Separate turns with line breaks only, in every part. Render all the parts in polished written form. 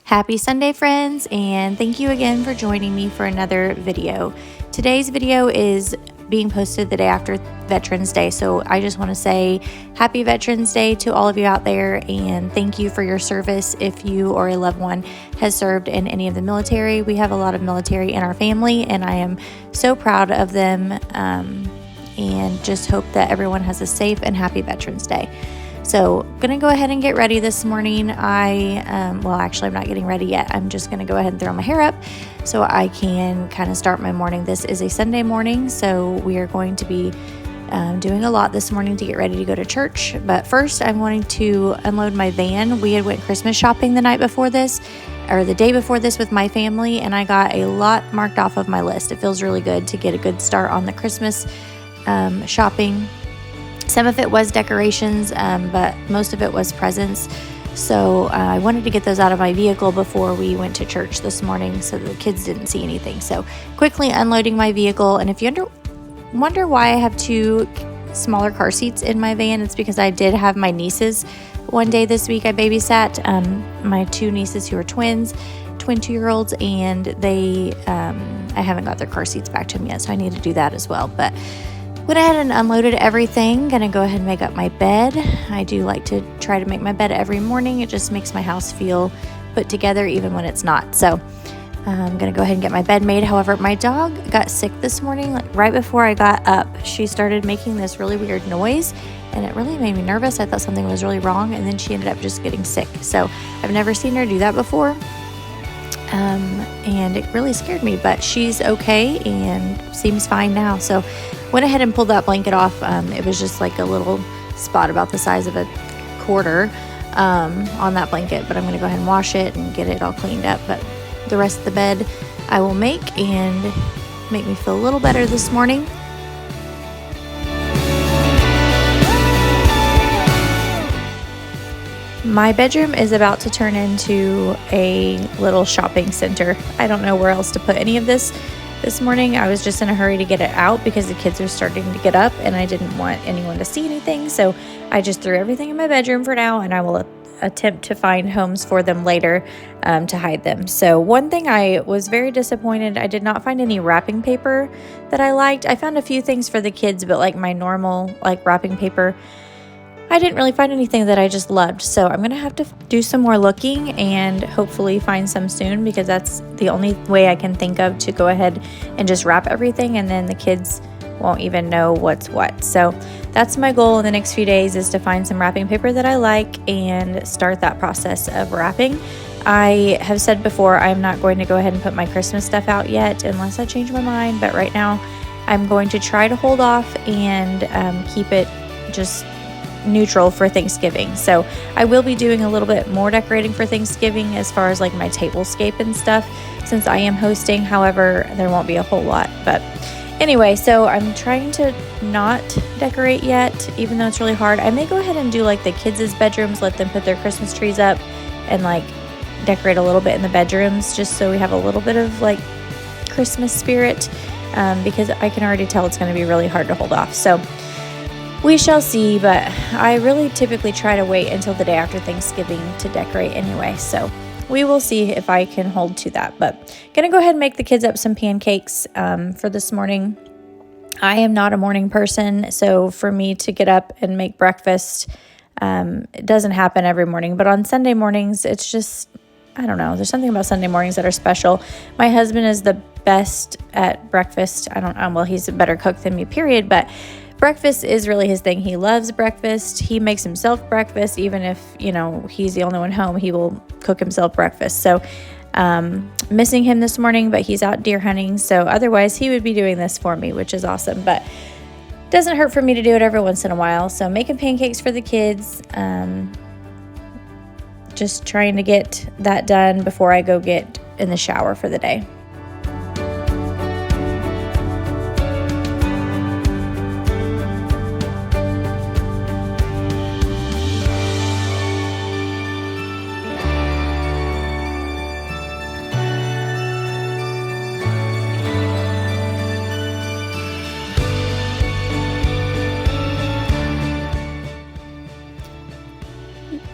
Happy Sunday, friends, and thank you again for joining me for another video. Today's video is being posted the day after Veterans Day, so I just want to say happy Veterans Day to all of you out there, and thank you for your service. If you or a loved one has served in any of the military, we have a lot of military in our family, and I am so proud of them, and just hope that everyone has a safe and happy Veterans Day. So gonna go ahead and get ready this morning. Well, actually I'm not getting ready yet. I'm just gonna go ahead and throw my hair up so I can kind of start my morning. This is a Sunday morning, so we are going to be doing a lot this morning to get ready to go to church. But first I'm wanting to unload my van. We had went Christmas shopping the night before this, or the day before this, with my family, and I got a lot marked off of my list. It feels really good to get a good start on the Christmas shopping. Some of it was decorations, but most of it was presents. So I wanted to get those out of my vehicle before we went to church this morning so the kids didn't see anything. So quickly unloading my vehicle. And if you wonder why I have two smaller car seats in my van, it's because I did have my nieces one day this week. I babysat my two nieces who are twin 2-year-olds, and they I haven't got their car seats back to them yet, so I need to do that as well. But went ahead and unloaded everything. Gonna go ahead and make up my bed. I do like to try to make my bed every morning. It just makes my house feel put together even when it's not. So I'm gonna go ahead and get my bed made. However, my dog got sick this morning. Like right before I got up, she started making this really weird noise, and it really made me nervous. I thought something was really wrong, and then she ended up just getting sick. So I've never seen her do that before. And it really scared me, but she's okay and seems fine now. So went ahead and pulled that blanket off. It was just like a little spot about the size of a quarter on that blanket, but I'm going to go ahead and wash it and get it all cleaned up. But the rest of the bed I will make and make me feel a little better this morning. My bedroom is about to turn into a little shopping center. I don't know where else to put any of this morning. I was just in a hurry to get it out because the kids are starting to get up and I didn't want anyone to see anything. So I just threw everything in my bedroom for now, and I will attempt to find homes for them later to hide them. So one thing, I was very disappointed. I did not find any wrapping paper that I liked. I found a few things for the kids, but like my normal wrapping paper, I didn't really find anything that I just loved. So I'm going to have to do some more looking and hopefully find some soon, because that's the only way I can think of to go ahead and just wrap everything, and then the kids won't even know what's what. So that's my goal in the next few days, is to find some wrapping paper that I like and start that process of wrapping. I have said before, I'm not going to go ahead and put my Christmas stuff out yet unless I change my mind. But right now I'm going to try to hold off and keep it just neutral for Thanksgiving. So I will be doing a little bit more decorating for Thanksgiving as far as like my tablescape and stuff, since I am hosting. However, there won't be a whole lot. But anyway, so I'm trying to not decorate yet, even though it's really hard. I may go ahead and do like the kids' bedrooms, let them put their Christmas trees up and like decorate a little bit in the bedrooms, just so we have a little bit of like Christmas spirit, because I can already tell it's going to be really hard to hold off. So we shall see, but I really typically try to wait until the day after Thanksgiving to decorate anyway. So we will see if I can hold to that. But gonna go ahead and make the kids up some pancakes for this morning. I am not a morning person, so for me to get up and make breakfast, it doesn't happen every morning. But on Sunday mornings, it's just, I don't know, there's something about Sunday mornings that are special. My husband is the best at breakfast. Well, he's a better cook than me, period, but breakfast is really his thing. He loves breakfast. He makes himself breakfast. Even if, he's the only one home, he will cook himself breakfast. So missing him this morning, but he's out deer hunting. So otherwise he would be doing this for me, which is awesome. But doesn't hurt for me to do it every once in a while. So making pancakes for the kids. Just trying to get that done before I go get in the shower for the day.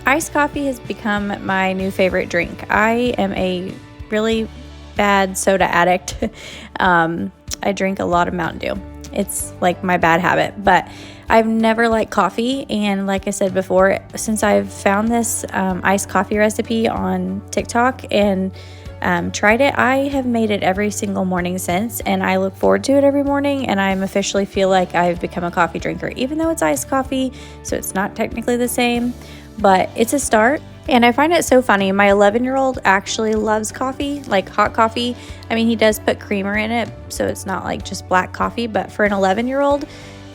iced coffee has become my new favorite drink. I am a really bad soda addict. I drink a lot of Mountain Dew. It's like my bad habit, but I've never liked coffee. And like I said before, since I've found this iced coffee recipe on TikTok and tried it, I have made it every single morning since, and I look forward to it every morning, and I officially feel like I've become a coffee drinker, even though it's iced coffee, so it's not technically the same, but it's a start. And I find it so funny. My 11-year-old actually loves coffee, like hot coffee. I mean, he does put creamer in it, so it's not like just black coffee, but for an 11-year-old,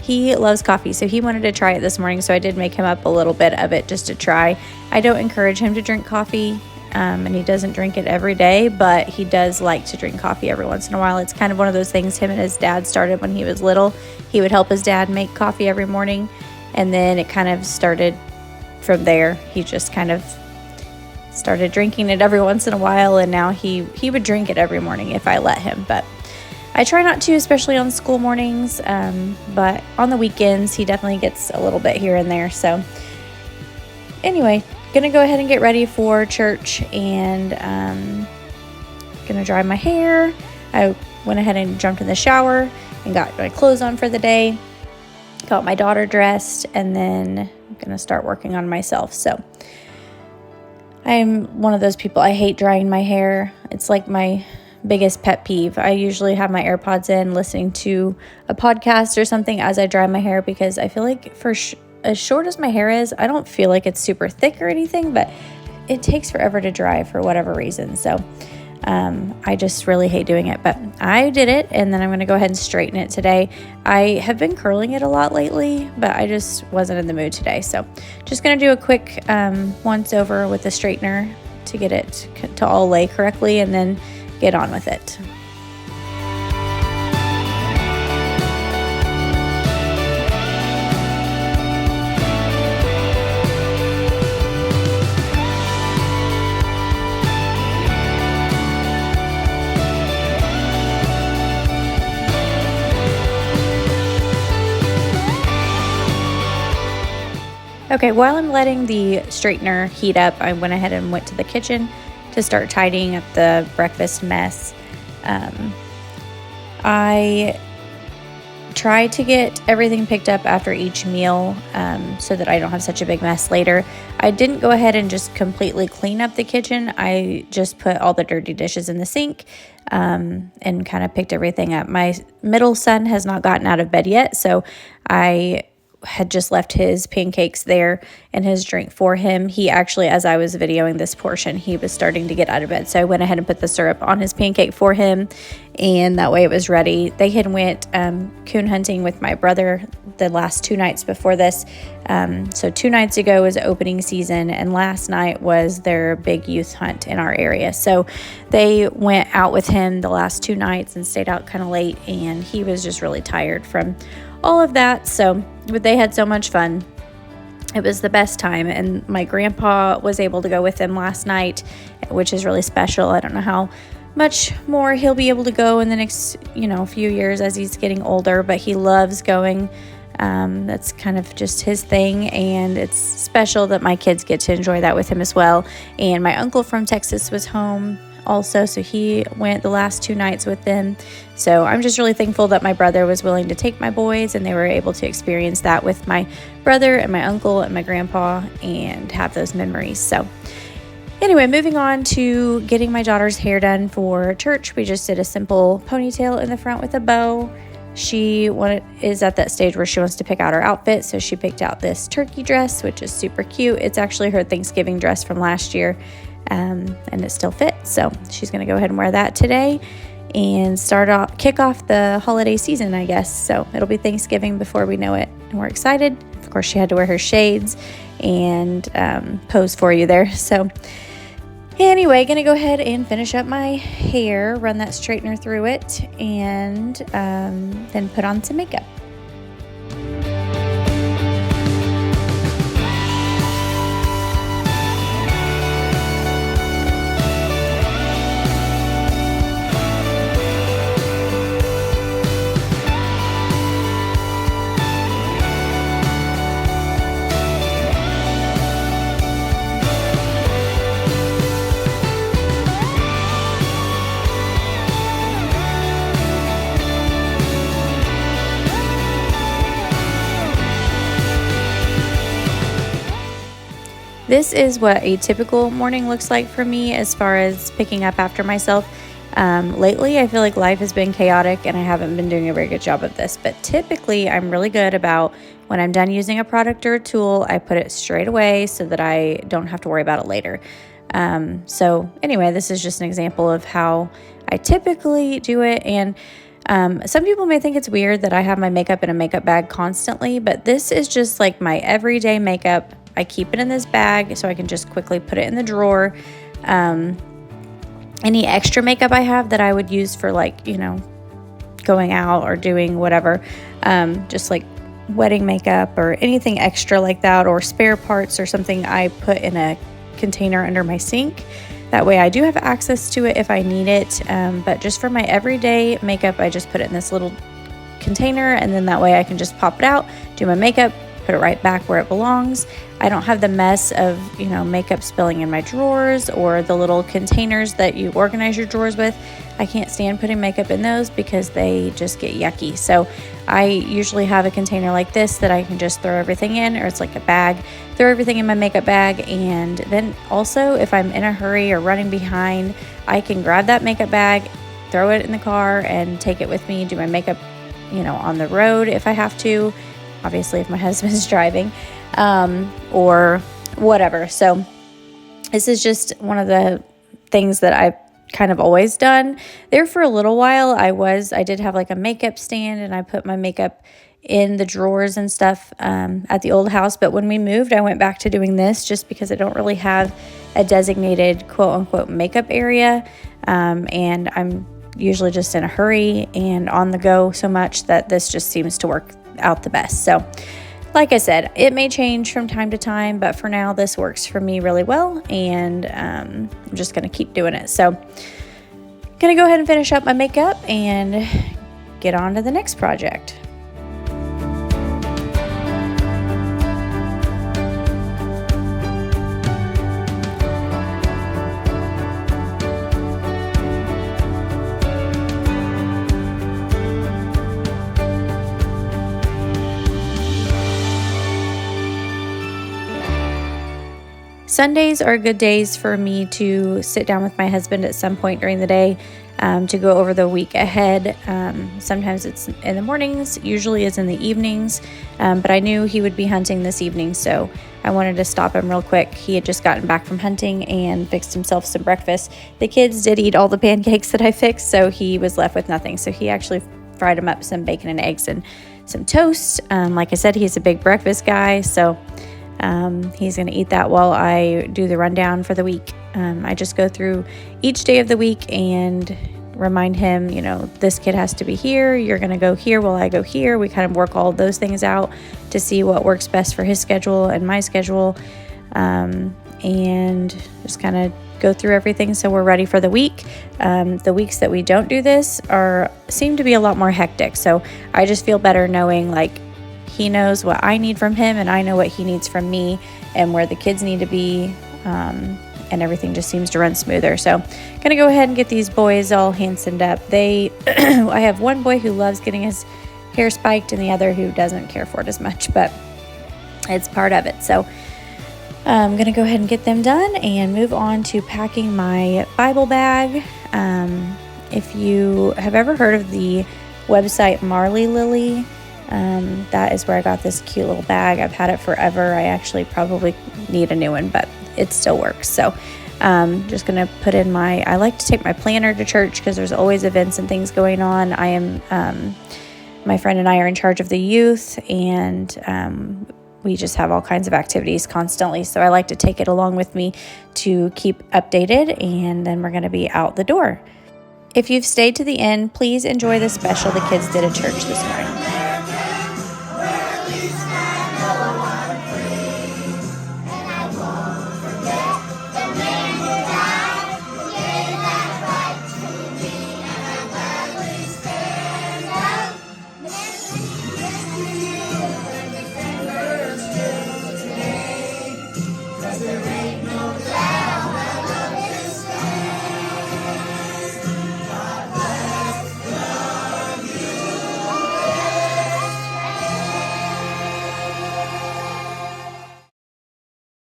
he loves coffee, so he wanted to try it this morning, so I did make him up a little bit of it just to try. I don't encourage him to drink coffee, and he doesn't drink it every day, but he does like to drink coffee every once in a while. It's kind of one of those things him and his dad started when he was little. He would help his dad make coffee every morning, and then it kind of started from there. He just kind of started drinking it every once in a while, and now he would drink it every morning if I let him, but I try not to, especially on school mornings, but on the weekends he definitely gets a little bit here and there. So anyway, gonna go ahead and get ready for church, and gonna dry my hair. I went ahead and jumped in the shower and got my clothes on for the day, got my daughter dressed, and then I'm gonna start working on myself. So I'm one of those people, I hate drying my hair. It's like my biggest pet peeve. I usually have my AirPods in listening to a podcast or something as I dry my hair, because I feel like as short as my hair is, I don't feel like it's super thick or anything, but it takes forever to dry for whatever reason. So I just really hate doing it, but I did it, and then I'm going to go ahead and straighten it today. I have been curling it a lot lately, but I just wasn't in the mood today. So just going to do a quick once over with the straightener to get it to all lay correctly, and then get on with it. Okay, while I'm letting the straightener heat up, I went ahead and went to the kitchen to start tidying up the breakfast mess. I try to get everything picked up after each meal so that I don't have such a big mess later. I didn't go ahead and just completely clean up the kitchen. I just put all the dirty dishes in the sink and kind of picked everything up. My middle son has not gotten out of bed yet, so I had just left his pancakes there and his drink for him. He actually, as I was videoing this portion, he was starting to get out of bed, so I went ahead and put the syrup on his pancake for him, and that way it was ready. They had went coon hunting with my brother the last 2 nights before this. So 2 nights ago was opening season, and last night was their big youth hunt in our area. So they went out with him the last 2 nights and stayed out kind of late, and he was just really tired from all of that. But they had so much fun. It was the best time, and my grandpa was able to go with them last night, which is really special. I don't know how much more he'll be able to go in the next, few years as he's getting older, but he loves going. That's kind of just his thing, and it's special that my kids get to enjoy that with him as well. And my uncle from Texas was home also, so he went the last 2 nights with them. So I'm just really thankful that my brother was willing to take my boys, and they were able to experience that with my brother and my uncle and my grandpa and have those memories. So anyway, moving on to getting my daughter's hair done for church. We just did a simple ponytail in the front with a bow. She is at that stage where she wants to pick out her outfit, so she picked out this turkey dress, which is super cute. It's actually her Thanksgiving dress from last year, and it still fits. So she's going to go ahead and wear that today and kick off the holiday season, I guess. So it'll be Thanksgiving before we know it, and we're excited. Of course, she had to wear her shades and pose for you there. So anyway, gonna go ahead and finish up my hair, run that straightener through it, and then put on some makeup. this is what a typical morning looks like for me as far as picking up after myself. Lately, I feel like life has been chaotic and I haven't been doing a very good job of this, but typically I'm really good about when I'm done using a product or a tool, I put it straight away so that I don't have to worry about it later. So anyway, this is just an example of how I typically do it. And some people may think it's weird that I have my makeup in a makeup bag constantly, but this is just like my everyday makeup. I keep it in this bag so I can just quickly put it in the drawer. Any extra makeup I have that I would use for like, going out or doing whatever, just like wedding makeup or anything extra like that, or spare parts or something, I put in a container under my sink. That way I do have access to it if I need it. But just for my everyday makeup, I just put it in this little container, and then that way I can just pop it out, do my makeup, put it right back where it belongs. I don't have the mess of, makeup spilling in my drawers or the little containers that you organize your drawers with. I can't stand putting makeup in those because they just get yucky. So I usually have a container like this that I can just throw everything in, or it's like a bag, throw everything in my makeup bag. And then also if I'm in a hurry or running behind, I can grab that makeup bag, throw it in the car and take it with me, do my makeup, on the road if I have to. Obviously, if my husband's driving, or whatever. So this is just one of the things that I've kind of always done. There for a little while, I did have like a makeup stand, and I put my makeup in the drawers and stuff at the old house. But when we moved, I went back to doing this just because I don't really have a designated quote unquote makeup area. And I'm usually just in a hurry and on the go so much that this just seems to work out the best. So like I said, it may change from time to time, but for now this works for me really well, and I'm just going to keep doing it. So I'm going to go ahead and finish up my makeup and get on to the next project. Sundays are good days for me to sit down with my husband at some point during the day to go over the week ahead. Sometimes it's in the mornings, usually it's in the evenings, but I knew he would be hunting this evening, so I wanted to stop him real quick. He had just gotten back from hunting and fixed himself some breakfast. The kids did eat all the pancakes that I fixed, so he was left with nothing. So he actually fried him up some bacon and eggs and some toast. Like I said, he's a big breakfast guy, so he's going to eat that while I do the rundown for the week. I just go through each day of the week and remind him, this kid has to be here. You're going to go here while I go here. We kind of work all of those things out to see what works best for his schedule and my schedule. And just kind of go through everything so we're ready for the week. The weeks that we don't do this seem to be a lot more hectic. So I just feel better knowing he knows what I need from him, and I know what he needs from me, and where the kids need to be, and everything just seems to run smoother. So I'm gonna go ahead and get these boys all handsomed up. I have one boy who loves getting his hair spiked and the other who doesn't care for it as much, but it's part of it. So I'm gonna go ahead and get them done and move on to packing my Bible bag. If you have ever heard of the website Marley Lily, that is where I got this cute little bag. I've had it forever. I actually probably need a new one, but it still works. So just going to put in I like to take my planner to church because there's always events and things going on. My friend and I are in charge of the youth, and we just have all kinds of activities constantly. So I like to take it along with me to keep updated, and then we're going to be out the door. If you've stayed to the end, please enjoy the special the kids did at church this morning.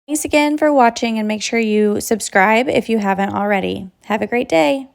Thanks again for watching, and make sure you subscribe if you haven't already. Have a great day.